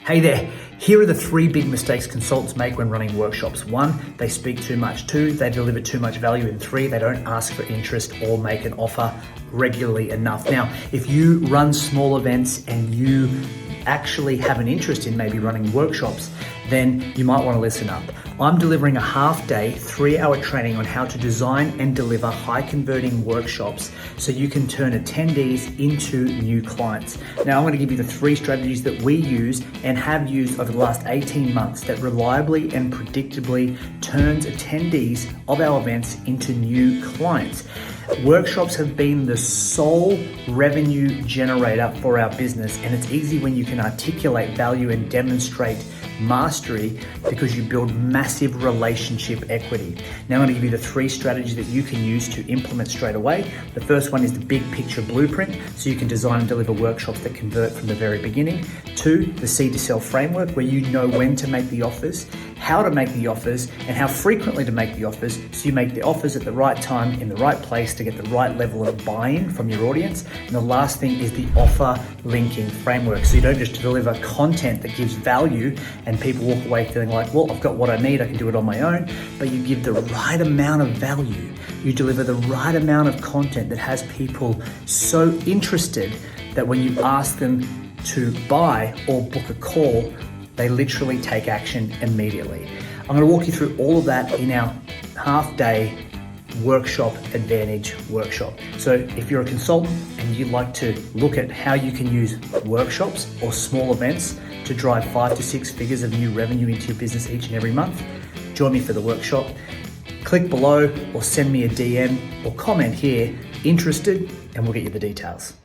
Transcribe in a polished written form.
Hey there, here are the 3 big mistakes consultants make when running workshops. 1, they speak too much. 2, they deliver too much value. And 3, they don't ask for interest or make an offer regularly enough. Now, if you run small events and you actually have an interest in maybe running workshops, then you might want to listen up. I'm delivering a half-day, 3-hour training on how to design and deliver high-converting workshops so you can turn attendees into new clients. Now, I'm going to give you the 3 strategies that we use and have used over the last 18 months that reliably and predictably turns attendees of our events into new clients. Workshops have been the sole revenue generator for our business, and it's easy when you can articulate value and demonstrate mastery because you build massive relationship equity. Now I'm going to give you the 3 strategies that you can use to implement straight away. The first one is the big picture blueprint, so you can design and deliver workshops that convert from the very beginning. 2, the seed to sell framework, where you know when to make the offers, how to make the offers, and how frequently to make the offers, so you make the offers at the right time in the right place to get the right level of buy-in from your audience. And the last thing is the offer linking framework, so you don't just deliver content that gives value and people walk away feeling like, well, I've got what I need, I can do it on my own, but you give the right amount of value. You deliver the right amount of content that has people so interested that when you ask them to buy or book a call, they literally take action immediately. I'm going to walk you through all of that in our half-day workshop advantage workshop. So if you're a consultant and you'd like to look at how you can use workshops or small events to drive 5 to 6 figures of new revenue into your business each and every month, join me for the workshop. Click below or send me a DM or comment here, interested, and we'll get you the details.